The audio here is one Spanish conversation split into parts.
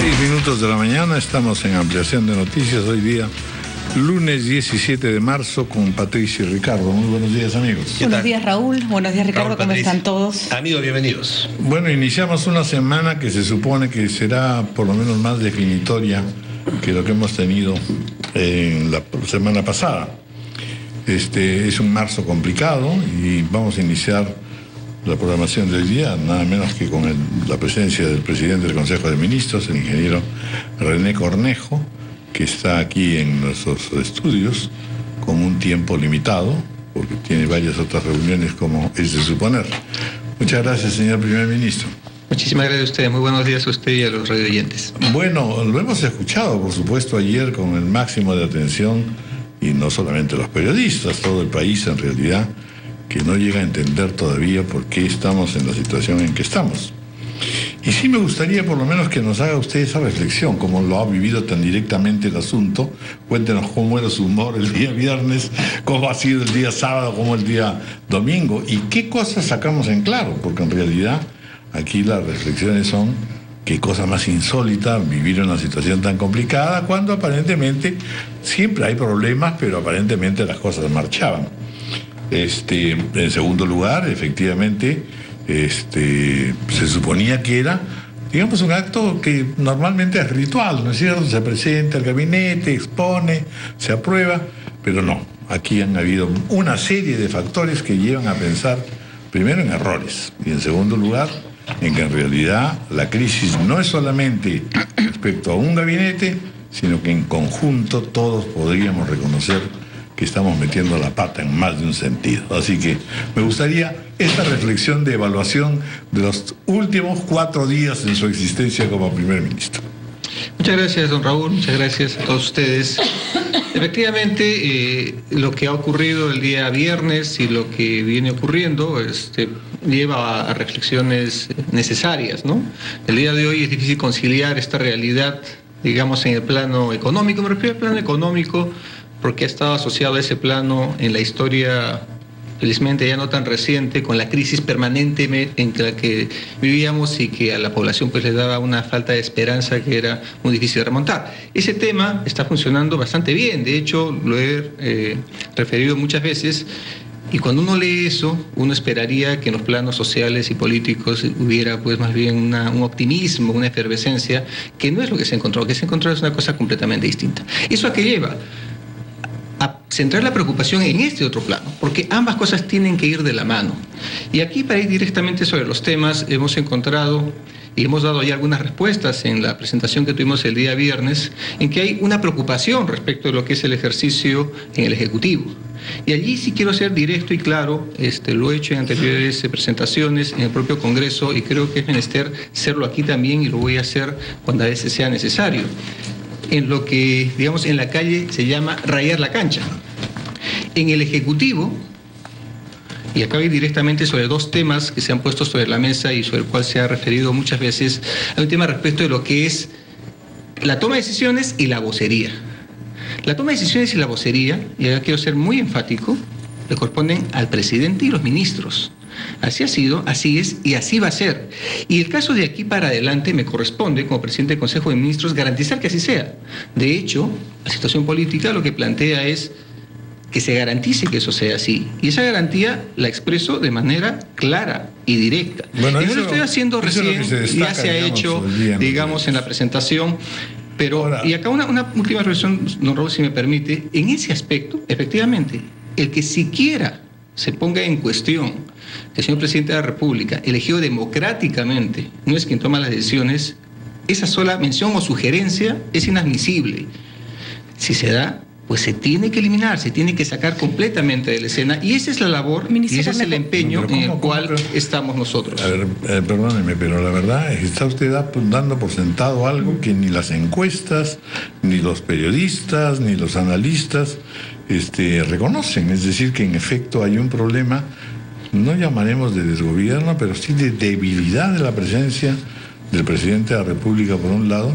6:06 de la mañana, estamos en ampliación de noticias hoy día, lunes 17 de marzo, con Patricia y Ricardo. Muy buenos días, amigos. Buenos días, Raúl. Buenos días, Ricardo. ¿Cómo están todos? Amigos, bienvenidos. Bueno, iniciamos una semana que se supone que será por lo menos más definitoria que lo que hemos tenido en la semana pasada. Es un marzo complicado y vamos a iniciar la programación de hoy día, nada menos que con la presencia del presidente del Consejo de Ministros, el ingeniero René Cornejo, que está aquí en nuestros estudios con un tiempo limitado, porque tiene varias otras reuniones como es de suponer. Muchas gracias, señor primer ministro. Muchísimas gracias a ustedes. Muy buenos días a usted y a los radioyentes. Bueno, lo hemos escuchado, por supuesto, ayer con el máximo de atención, y no solamente los periodistas, todo el país en realidad, que no llega a entender todavía por qué estamos en la situación en que estamos. Y sí me gustaría por lo menos que nos haga usted esa reflexión, como lo ha vivido tan directamente el asunto. Cuéntenos cómo era su humor el día viernes, cómo ha sido el día sábado, cómo el día domingo, y qué cosas sacamos en claro, porque en realidad aquí las reflexiones son qué cosa más insólita vivir en una situación tan complicada, cuando aparentemente siempre hay problemas, pero aparentemente las cosas marchaban. En segundo lugar, efectivamente, se suponía que era, digamos, un acto que normalmente es ritual, ¿no es cierto? Se presenta el gabinete, expone, se aprueba, pero no. Aquí han habido una serie de factores que llevan a pensar, primero, en errores, y en segundo lugar, en que en realidad la crisis no es solamente respecto a un gabinete, sino que en conjunto todos podríamos reconocer que estamos metiendo la pata en más de un sentido. Así que me gustaría esta reflexión de evaluación de los últimos 4 días en su existencia como primer ministro. Muchas gracias, don Raúl. Muchas gracias a todos ustedes. Efectivamente, lo que ha ocurrido el día viernes y lo que viene ocurriendo lleva a reflexiones necesarias, ¿no? El día de hoy es difícil conciliar esta realidad, digamos, en el plano económico. Me refiero al plano económico porque ha estado asociado a ese plano en la historia, felizmente ya no tan reciente, con la crisis permanente en la que vivíamos y que a la población pues le daba una falta de esperanza que era muy difícil de remontar. Ese tema está funcionando bastante bien, de hecho lo he referido muchas veces, y cuando uno lee eso, uno esperaría que en los planos sociales y políticos hubiera pues más bien un optimismo, una efervescencia, que no es lo que se encontró. Lo que se encontró es una cosa completamente distinta. ¿Eso a qué lleva? A centrar la preocupación en este otro plano, porque ambas cosas tienen que ir de la mano. Y aquí, para ir directamente sobre los temas, hemos encontrado y hemos dado ya algunas respuestas en la presentación que tuvimos el día viernes, en que hay una preocupación respecto de lo que es el ejercicio en el Ejecutivo. Y allí sí quiero ser directo y claro, lo he hecho en anteriores presentaciones en el propio Congreso, y creo que es menester serlo aquí también, y lo voy a hacer cuando a veces sea necesario, en lo que, digamos, en la calle se llama rayar la cancha. En el Ejecutivo, y acá voy directamente sobre 2 temas que se han puesto sobre la mesa y sobre el cual se ha referido muchas veces, hay un tema respecto de lo que es la toma de decisiones y la vocería. La toma de decisiones y la vocería, y acá quiero ser muy enfático, le corresponden al presidente y los ministros. Así ha sido, así es y así va a ser. Y el caso de aquí para adelante me corresponde, como presidente del Consejo de Ministros, garantizar que así sea. De hecho, la situación política lo que plantea es que se garantice que eso sea así. Y esa garantía la expreso de manera clara y directa. Bueno, y no lo estoy haciendo recién, ya se ha hecho, digamos, en la presentación. Pero, ahora, y acá una última reflexión, don Raúl, si me permite. En ese aspecto, efectivamente, el que siquiera se ponga en cuestión que el señor presidente de la República, elegido democráticamente, no es quien toma las decisiones, esa sola mención o sugerencia es inadmisible. Si se da, pues se tiene que eliminar, se tiene que sacar completamente de la escena, y esa es la labor, y ese es el empeño en el cual estamos nosotros. A ver, perdóneme, pero la verdad es que está usted dando por sentado algo que ni las encuestas, ni los periodistas, ni los analistas reconocen. Es decir, que en efecto hay un problema, no llamaremos de desgobierno, pero sí de debilidad de la presencia del presidente de la República por un lado,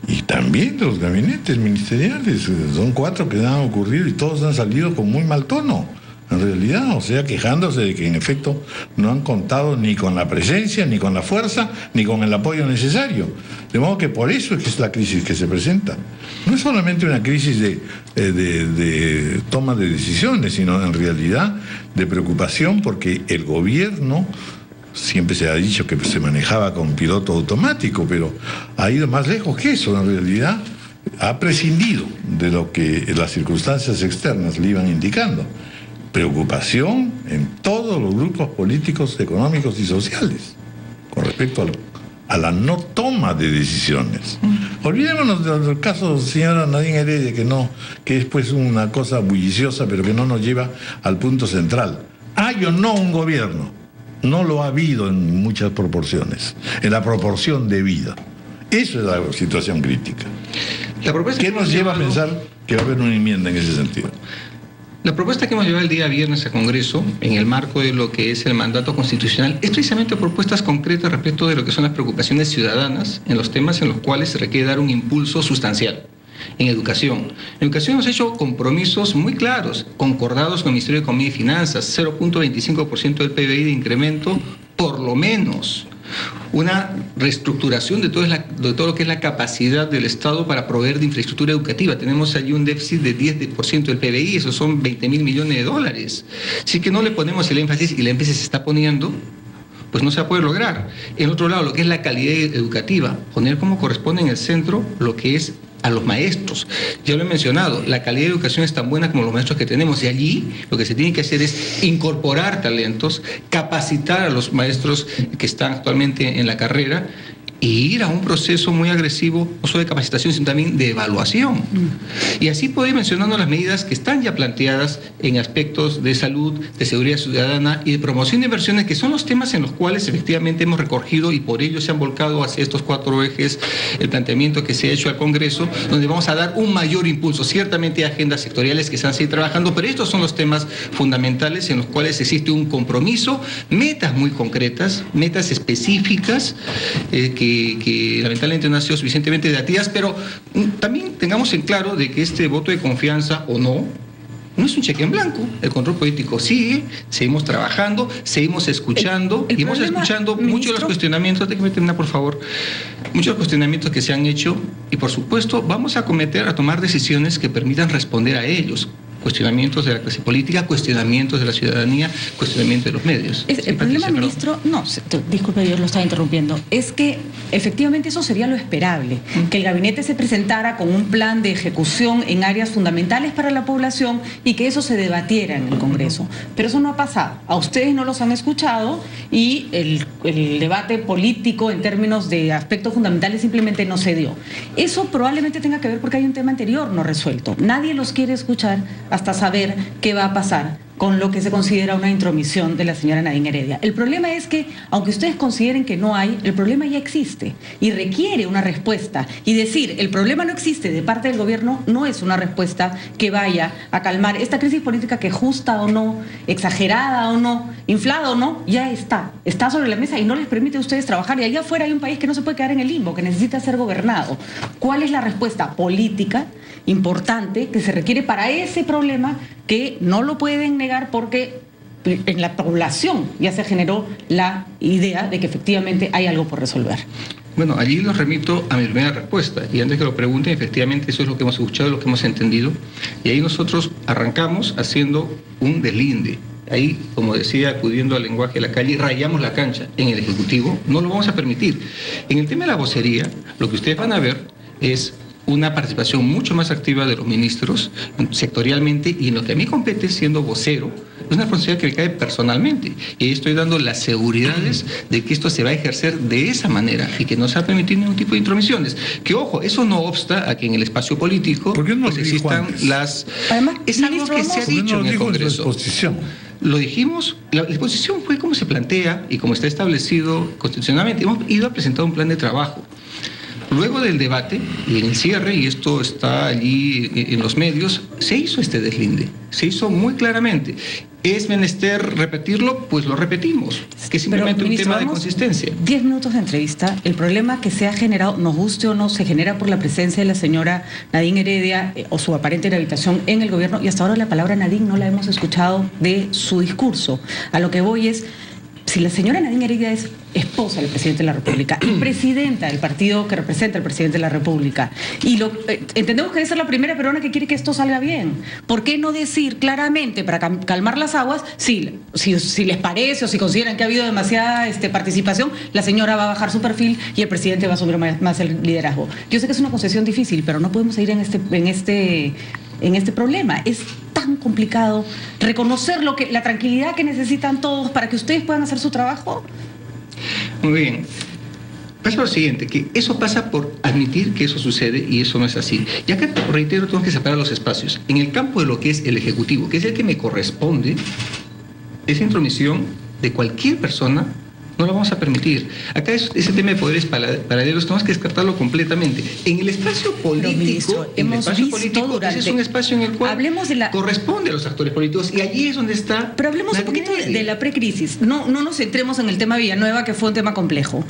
y también de los gabinetes ministeriales. Son 4 que han ocurrido y todos han salido con muy mal tono. en realidad, o sea, quejándose de que en efecto no han contado ni con la presencia, ni con la fuerza, ni con el apoyo necesario. De modo que por eso es que es la crisis que se presenta. No es solamente una crisis de toma de decisiones, sino en realidad de preocupación porque el gobierno, siempre se ha dicho que se manejaba con piloto automático, pero ha ido más lejos que eso, en realidad ha prescindido de lo que las circunstancias externas le iban indicando. Preocupación en todos los grupos políticos, económicos y sociales con respecto a la no toma de decisiones. Olvidémonos del caso de señora Nadine Heredia, que es pues una cosa bulliciosa, pero que no nos lleva al punto central. ¿Hay o no un gobierno? No lo ha habido en muchas proporciones, en la proporción debida. Eso es la situación crítica. ¿Qué nos lleva a pensar que va a haber una enmienda en ese sentido? La propuesta que hemos llevado el día viernes al Congreso, en el marco de lo que es el mandato constitucional, es precisamente propuestas concretas respecto de lo que son las preocupaciones ciudadanas en los temas en los cuales se requiere dar un impulso sustancial. En educación hemos hecho compromisos muy claros, concordados con el Ministerio de Economía y Finanzas, 0.25% del PBI de incremento, por lo menos. Una reestructuración de todo lo que es la capacidad del Estado para proveer de infraestructura educativa. Tenemos allí un déficit de 10% del PBI, esos son 20.000 millones de dólares. Si es que no le ponemos el énfasis, y el énfasis se está poniendo, pues no se va a poder lograr. En otro lado, lo que es la calidad educativa, poner como corresponde en el centro lo que es a los maestros. Ya lo he mencionado, la calidad de educación es tan buena como los maestros que tenemos, y allí lo que se tiene que hacer es incorporar talentos, capacitar a los maestros que están actualmente en la carrera e ir a un proceso muy agresivo, no solo de capacitación, sino también de evaluación. Y así puedo ir mencionando las medidas que están ya planteadas en aspectos de salud, de seguridad ciudadana y de promoción de inversiones, que son los temas en los cuales efectivamente hemos recogido, y por ello se han volcado hacia estos 4 ejes el planteamiento que se ha hecho al Congreso, donde vamos a dar un mayor impulso. Ciertamente hay agendas sectoriales que se van a seguir trabajando, pero estos son los temas fundamentales en los cuales existe un compromiso, metas muy concretas, metas específicas, que lamentablemente no han sido suficientemente debatidas, pero también tengamos en claro de que este voto de confianza o no es un cheque en blanco. El control político sigue, seguimos trabajando, seguimos escuchando, y hemos escuchando muchos de los cuestionamientos, déjeme terminar por favor, muchos de los cuestionamientos que se han hecho, y por supuesto vamos a tomar decisiones que permitan responder a ellos. Cuestionamientos de la clase política, cuestionamientos de la ciudadanía, cuestionamientos de los medios. El problema, ministro, disculpe, yo lo estaba interrumpiendo, es que efectivamente eso sería lo esperable, que el gabinete se presentara con un plan de ejecución en áreas fundamentales para la población y que eso se debatiera en el Congreso. Pero eso no ha pasado. A ustedes no los han escuchado, y el debate político en términos de aspectos fundamentales simplemente no se dio. Eso probablemente tenga que ver porque hay un tema anterior no resuelto. Nadie los quiere escuchar hasta saber qué va a pasar con lo que se considera una intromisión de la señora Nadine Heredia. El problema es que, aunque ustedes consideren que no hay, el problema ya existe y requiere una respuesta. Y decir el problema no existe de parte del gobierno no es una respuesta que vaya a calmar esta crisis política que, justa o no, exagerada o no, inflada o no, ya está sobre la mesa y no les permite a ustedes trabajar. Y allá afuera hay un país que no se puede quedar en el limbo, que necesita ser gobernado. ¿Cuál es la respuesta política importante que se requiere para ese problema que no lo pueden negar porque en la población ya se generó la idea de que efectivamente hay algo por resolver? Bueno, allí los remito a mi primera respuesta, y antes que lo pregunten, efectivamente eso es lo que hemos escuchado, lo que hemos entendido, y ahí nosotros arrancamos haciendo un deslinde. Ahí, como decía, acudiendo al lenguaje de la calle, rayamos la cancha. En el Ejecutivo no lo vamos a permitir. En el tema de la vocería, lo que ustedes van a ver es una participación mucho más activa de los ministros sectorialmente, y en lo que a mí compete siendo vocero, es una responsabilidad que me cae personalmente, y estoy dando las seguridades de que esto se va a ejercer de esa manera y que no se va a permitir ningún tipo de intromisiones. Que ojo, eso no obsta a que en el espacio político pues existan las... Además, es algo que se ha dicho en el Congreso. Lo dijimos, la exposición fue como se plantea y como está establecido constitucionalmente. Hemos ido a presentar un plan de trabajo. luego del debate y en el cierre, y esto está allí en los medios, se hizo este deslinde, se hizo muy claramente. ¿Es menester repetirlo? Pues lo repetimos, que es simplemente un tema de consistencia. 10 minutos de entrevista. El problema que se ha generado, nos guste o no, se genera por la presencia de la señora Nadine Heredia o su aparente inhabilitación en el gobierno, y hasta ahora la palabra Nadine no la hemos escuchado de su discurso. A lo que voy es, si la señora Nadine Heredia es esposa del presidente de la República y presidenta del partido que representa al presidente de la República, y entendemos que debe ser la primera peruana que quiere que esto salga bien, ¿por qué no decir claramente, para calmar las aguas, si les parece o si consideran que ha habido demasiada participación, la señora va a bajar su perfil y el presidente va a asumir más el liderazgo? Yo sé que es una concesión difícil, pero no podemos seguir en este problema. Es tan complicado reconocer la tranquilidad que necesitan todos para que ustedes puedan hacer su trabajo. Muy bien. Pasa lo siguiente, que eso pasa por admitir que eso sucede y eso no es así. Y acá, reitero, tengo que separar los espacios. En el campo de lo que es el Ejecutivo, que es el que me corresponde, esa intromisión de cualquier persona no lo vamos a permitir. Acá ese tema de poderes paralelos tenemos que descartarlo completamente. En el espacio político, ese es un espacio en el cual corresponde a los actores políticos, y allí es donde está. Pero hablemos un poquito de la precrisis. No nos centremos en el tema Villanueva, que fue un tema complejo.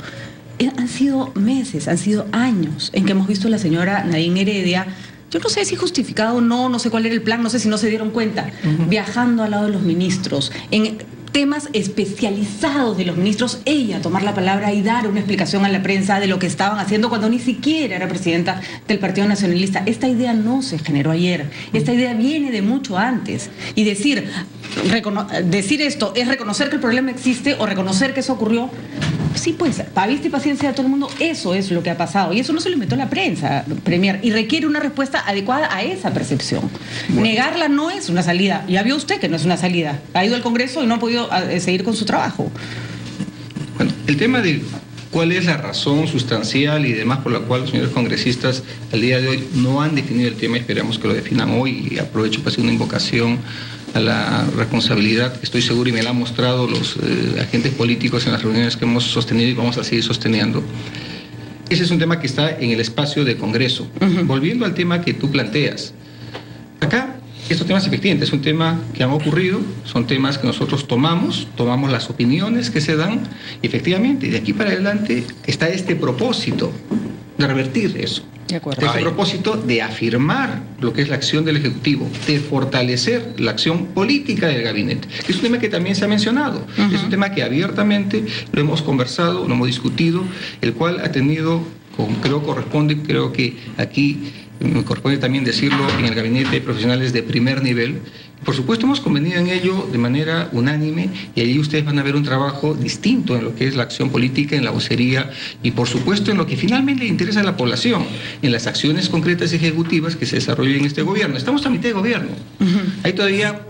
Han sido meses, han sido años en que hemos visto a la señora Nadine Heredia, yo no sé si justificado o no sé cuál era el plan, no sé si no se dieron cuenta, viajando al lado de los ministros, en temas especializados de los ministros, ella tomar la palabra y dar una explicación a la prensa de lo que estaban haciendo cuando ni siquiera era presidenta del Partido Nacionalista. Esta idea no se generó ayer, esta idea viene de mucho antes. Y decir esto es reconocer que el problema existe o reconocer que eso ocurrió. Sí, pues, para vista y paciencia de todo el mundo, eso es lo que ha pasado. Y eso no se lo inventó la prensa, Premier, y requiere una respuesta adecuada a esa percepción. Bueno. Negarla no es una salida. Ya vio usted que no es una salida. Ha ido al Congreso y no ha podido seguir con su trabajo. Bueno, el tema de cuál es la razón sustancial y demás por la cual los señores congresistas al día de hoy no han definido el tema, esperamos que lo definan hoy, y aprovecho para hacer una invocación a la responsabilidad que estoy seguro y me la han mostrado los agentes políticos en las reuniones que hemos sostenido y vamos a seguir sosteniendo. Ese es un tema que está en el espacio de Congreso. Volviendo al tema que tú planteas, acá estos temas efectivamente es un tema que han ocurrido, son temas que nosotros tomamos las opiniones que se dan, y efectivamente de aquí para adelante está este propósito de revertir eso. De acuerdo. Este propósito de afirmar lo que es la acción del Ejecutivo, de fortalecer la acción política del gabinete. Es un tema que también se ha mencionado, es un tema que abiertamente lo hemos conversado, lo hemos discutido, el cual ha tenido, creo que aquí me corresponde también decirlo, en el gabinete de profesionales de primer nivel. Por supuesto hemos convenido en ello de manera unánime, y allí ustedes van a ver un trabajo distinto en lo que es la acción política, en la vocería, y por supuesto en lo que finalmente le interesa a la población, en las acciones concretas y ejecutivas que se desarrollan en este gobierno. Estamos a mitad de gobierno. Hay todavía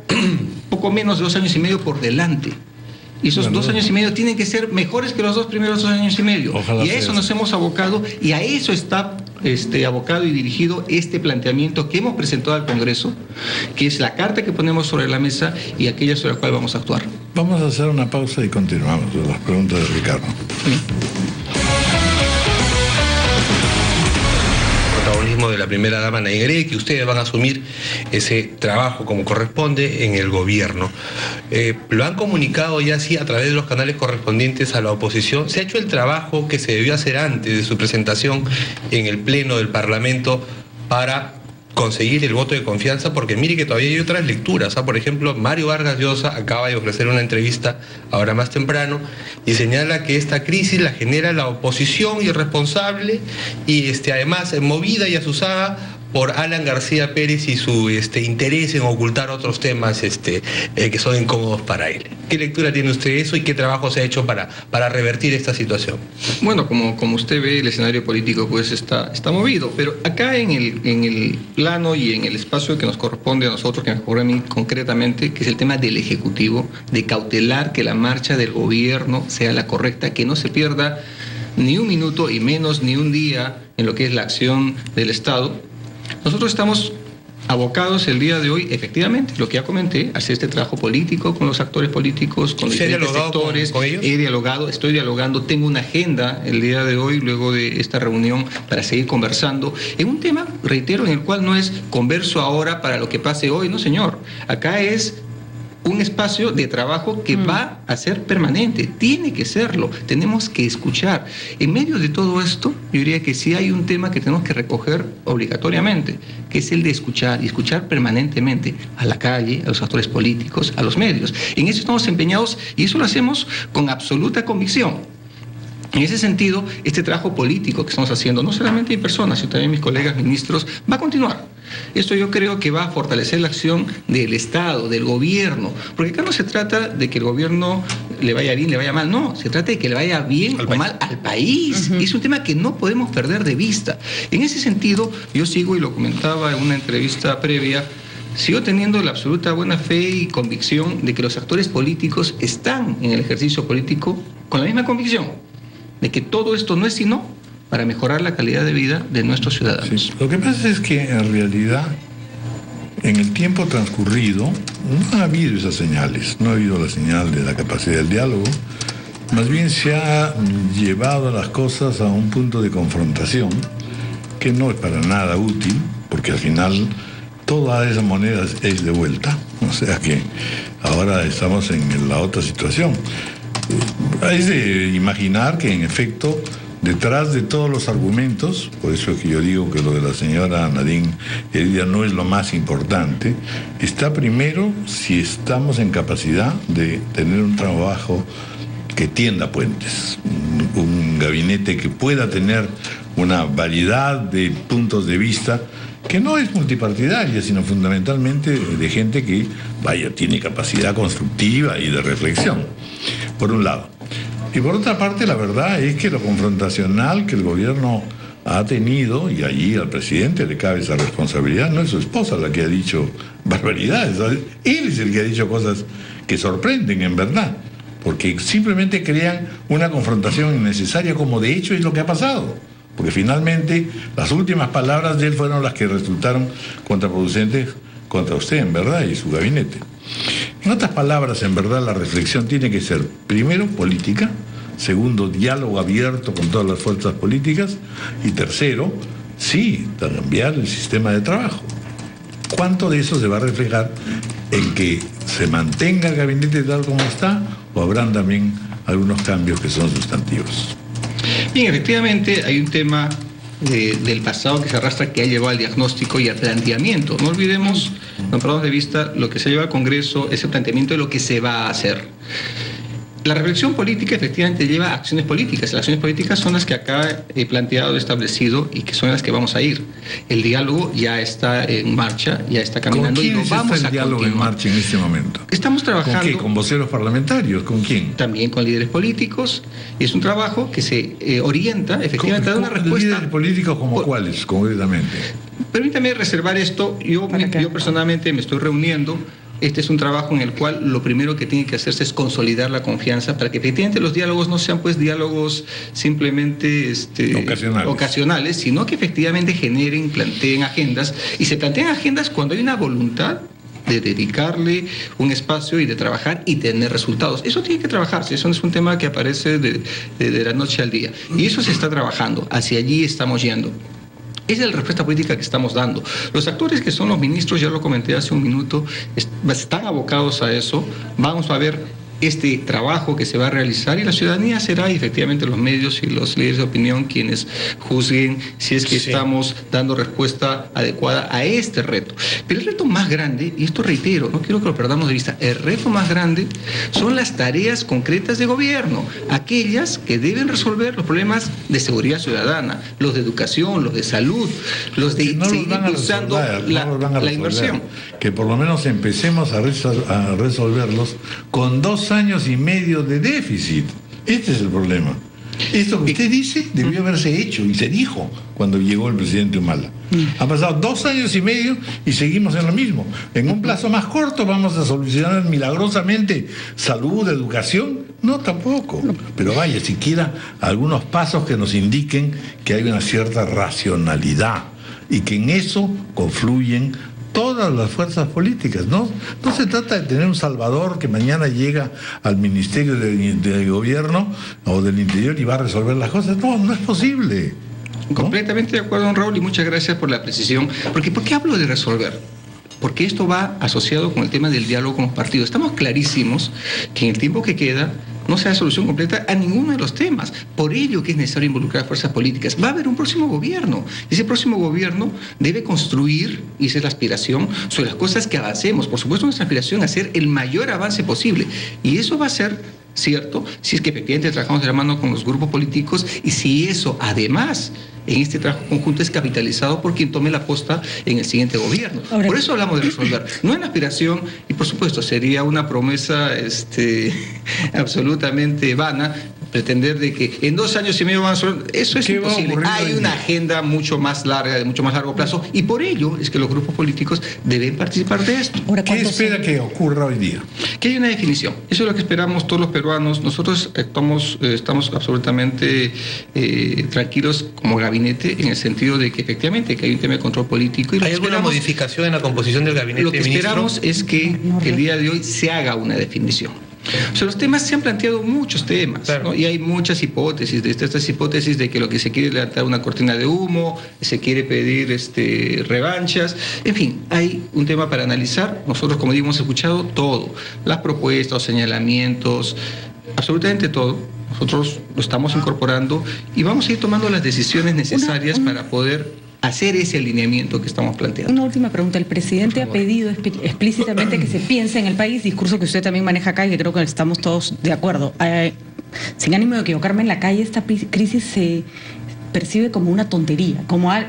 poco menos de 2 años y medio por delante. Y esos 2 años y medio tienen que ser mejores que los 2 primeros 2 años y medio. Ojalá y a eso nos hemos abocado, y a eso está abocado y dirigido este planteamiento que hemos presentado al Congreso, que es la carta que ponemos sobre la mesa y aquella sobre la cual vamos a actuar. Vamos a hacer una pausa y continuamos con las preguntas de Ricardo. Protagonismo de la primera dama Nadine Heredia, que ustedes van a asumir ese trabajo como corresponde en el gobierno. Lo han comunicado ya así a través de los canales correspondientes a la oposición. Se ha hecho el trabajo que se debió hacer antes de su presentación en el Pleno del Parlamento para conseguir el voto de confianza, porque mire que todavía hay otras lecturas. Por ejemplo, Mario Vargas Llosa acaba de ofrecer una entrevista ahora más temprano y señala que esta crisis la genera la oposición irresponsable y además movida y azuzada por Alan García Pérez y su interés en ocultar otros temas que son incómodos para él. ¿Qué lectura tiene usted de eso y qué trabajo se ha hecho para revertir esta situación? Bueno, como usted ve, el escenario político pues está movido, pero acá en el plano y en el espacio que nos corresponde a nosotros, que me corresponde a mí concretamente, que es el tema del Ejecutivo, de cautelar que la marcha del gobierno sea la correcta, que no se pierda ni un minuto y menos ni un día en lo que es la acción del Estado. Nosotros estamos abocados el día de hoy, efectivamente, lo que ya comenté, hacer este trabajo político con los actores políticos, con los diferentes sectores. ¿Con ellos? He dialogado, estoy dialogando, tengo una agenda el día de hoy, luego de esta reunión, para seguir conversando en un tema, reitero, en el cual no es converso ahora para lo que pase hoy, no señor. Acá es un espacio de trabajo que va a ser permanente, tiene que serlo, tenemos que escuchar. En medio de todo esto, yo diría que sí hay un tema que tenemos que recoger obligatoriamente, que es el de escuchar, y escuchar permanentemente a la calle, a los actores políticos, a los medios. En eso estamos empeñados y eso lo hacemos con absoluta convicción. En ese sentido, este trabajo político que estamos haciendo, no solamente mi persona, sino también mis colegas ministros, va a continuar. Esto yo creo que va a fortalecer la acción del Estado, del gobierno, porque acá no se trata de que el gobierno le vaya bien, le vaya mal, no, se trata de que le vaya bien o mal al país. Es un tema que no podemos perder de vista. En ese sentido, yo sigo, y lo comentaba en una entrevista previa, sigo teniendo la absoluta buena fe y convicción de que los actores políticos están en el ejercicio político con la misma convicción de que todo esto no es sino para mejorar la calidad de vida de nuestros ciudadanos. Sí. Lo que pasa es que en realidad, en el tiempo transcurrido, no ha habido esas señales, no ha habido la señal de la capacidad del diálogo, más bien se ha llevado las cosas a un punto de confrontación que no es para nada útil, porque al final toda esa moneda es de vuelta, o sea que ahora estamos en la otra situación. Es de imaginar que en efecto detrás de todos los argumentos, por eso es que yo digo que lo de la señora Nadine Heredia no es lo más importante, está primero si estamos en capacidad de tener un trabajo que tienda puentes, un gabinete que pueda tener una variedad de puntos de vista que no es multipartidaria, sino fundamentalmente de gente que, tiene capacidad constructiva y de reflexión, por un lado. Y por otra parte, la verdad es que lo confrontacional que el gobierno ha tenido, y allí al presidente le cabe esa responsabilidad, no es su esposa la que ha dicho barbaridades, él es el que ha dicho cosas que sorprenden en verdad, porque simplemente crean una confrontación innecesaria, como de hecho es lo que ha pasado. Porque finalmente las últimas palabras de él fueron las que resultaron contraproducentes contra usted, en verdad, y su gabinete. En otras palabras, en verdad, la reflexión tiene que ser, primero, política, segundo, diálogo abierto con todas las fuerzas políticas, y tercero, sí, cambiar el sistema de trabajo. ¿Cuánto de eso se va a reflejar en que se mantenga el gabinete tal como está, o habrán también algunos cambios que son sustantivos? Bien, efectivamente hay un tema del pasado que se arrastra, que ha llevado al diagnóstico y al planteamiento. No olvidemos, no perdamos de vista lo que se lleva al Congreso, ese planteamiento de lo que se va a hacer. La reflexión política efectivamente lleva a acciones políticas. Las acciones políticas son las que acá he planteado, establecido, y que son las que vamos a ir. El diálogo ya está en marcha, ya está caminando. ¿Con quién y lo vamos está el diálogo continuar en marcha en este momento? Estamos trabajando. ¿Con qué? ¿Con voceros parlamentarios? ¿Con quién? También con líderes políticos. Es un trabajo que se orienta efectivamente a dar una respuesta. ¿Líderes políticos como cuáles, concretamente? Permítame reservar esto. Yo personalmente me estoy reuniendo. Este es un trabajo en el cual lo primero que tiene que hacerse es consolidar la confianza para que efectivamente los diálogos no sean pues diálogos simplemente ocasionales, sino que efectivamente planteen agendas, y se plantean agendas cuando hay una voluntad de dedicarle un espacio y de trabajar y tener resultados. Eso tiene que trabajarse, eso no es un tema que aparece de la noche al día. Y eso se está trabajando, hacia allí estamos yendo. Esa es la respuesta política que estamos dando. Los actores que son los ministros, ya lo comenté hace un minuto, están abocados a eso. Vamos a ver este trabajo que se va a realizar, y la ciudadanía será, y efectivamente los medios y los líderes de opinión quienes juzguen si es que estamos dando respuesta adecuada a este reto. Pero el reto más grande, y esto reitero, no quiero que lo perdamos de vista, el reto más grande son las tareas concretas de gobierno, aquellas que deben resolver los problemas de seguridad ciudadana, los de educación, los de salud, los de seguir impulsando la inversión. Que por lo menos empecemos a resolverlos con 2 años y medio de déficit. Este es el problema. Esto que usted dice debió haberse hecho, y se dijo cuando llegó el presidente Humala. Ha pasado 2 años y medio y seguimos en lo mismo. En un plazo más corto vamos a solucionar milagrosamente salud, educación. No, tampoco. Pero siquiera algunos pasos que nos indiquen que hay una cierta racionalidad y que en eso confluyen todas las fuerzas políticas, ¿no? No se trata de tener un salvador que mañana llega al Ministerio de Gobierno o del Interior y va a resolver las cosas. No, no es posible, ¿no? Completamente de acuerdo, don Raúl, y muchas gracias por la precisión. Porque ¿por qué hablo de resolver? Porque esto va asociado con el tema del diálogo con los partidos. Estamos clarísimos que en el tiempo que queda no se da solución completa a ninguno de los temas. Por ello que es necesario involucrar a fuerzas políticas. Va a haber un próximo gobierno. Ese próximo gobierno debe construir, y esa es la aspiración, sobre las cosas que avancemos. Por supuesto, nuestra aspiración es hacer el mayor avance posible. Y eso va a ser cierto si es que efectivamente trabajamos de la mano con los grupos políticos y si eso, además, en este trabajo conjunto es capitalizado por quien tome la posta en el siguiente gobierno. Ahora, por eso hablamos de resolver, no en la aspiración, y por supuesto sería una promesa absolutamente vana pretender de que en 2 años y medio van a resolver. Eso es imposible. Hay una agenda mucho más larga, de mucho más largo plazo, y por ello es que los grupos políticos deben participar de esto. Ahora, ¿qué espera que ocurra hoy día? Que haya una definición. Eso es lo que esperamos todos los peruanos. Nosotros estamos absolutamente tranquilos como gabinete en el sentido de que efectivamente que hay un tema de control político. Y ¿hay alguna modificación en la composición del gabinete? Lo que esperamos es que el día de hoy se haga una definición. O sea, los temas se han planteado muchos temas, claro, ¿no? Y hay muchas hipótesis, de estas hipótesis de que lo que se quiere es levantar una cortina de humo, se quiere pedir revanchas, en fin, hay un tema para analizar. Nosotros, como digo, hemos escuchado todo, las propuestas, los señalamientos, absolutamente todo. Nosotros lo estamos incorporando y vamos a ir tomando las decisiones necesarias para poder hacer ese alineamiento que estamos planteando. Una última pregunta. El presidente ha pedido explícitamente que se piense en el país, discurso que usted también maneja acá y que creo que estamos todos de acuerdo. Sin ánimo de equivocarme, en la calle esta crisis se percibe como una tontería,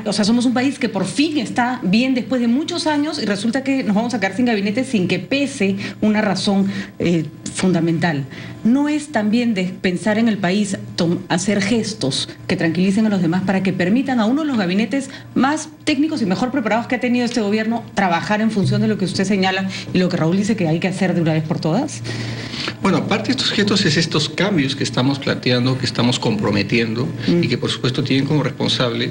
o sea, somos un país que por fin está bien después de muchos años y resulta que nos vamos a quedar sin gabinete sin que pese una razón fundamental. ¿No es también de pensar en el país, hacer gestos que tranquilicen a los demás para que permitan a uno de los gabinetes más técnicos y mejor preparados que ha tenido este gobierno trabajar en función de lo que usted señala y lo que Raúl dice que hay que hacer de una vez por todas? Bueno, parte de estos gestos es estos cambios que estamos planteando, que estamos comprometiendo y que por supuesto tienen como responsable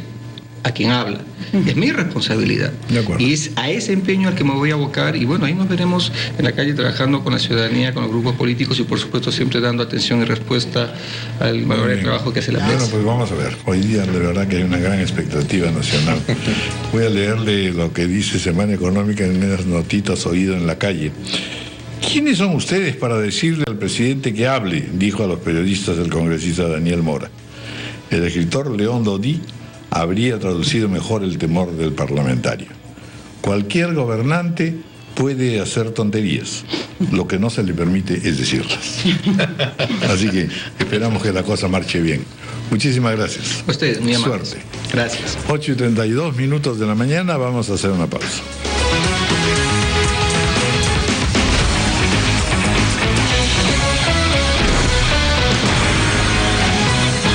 a quien habla. Es mi responsabilidad. Y es a ese empeño al que me voy a abocar y bueno, ahí nos veremos en la calle trabajando con la ciudadanía, con los grupos políticos y por supuesto siempre dando atención y respuesta al valor del trabajo que hace la prensa. Bueno, pues vamos a ver. Hoy día de verdad que hay una gran expectativa nacional. Voy a leerle lo que dice Semana Económica en unas notitas oído en la calle. ¿Quiénes son ustedes para decirle al presidente que hable?, dijo a los periodistas el congresista Daniel Mora. El escritor León Dodí habría traducido mejor el temor del parlamentario. Cualquier gobernante puede hacer tonterías, lo que no se le permite es decirlas. Así que esperamos que la cosa marche bien. Muchísimas gracias. Ustedes, muy amables. Suerte. Gracias. 8:32 de la mañana, vamos a hacer una pausa.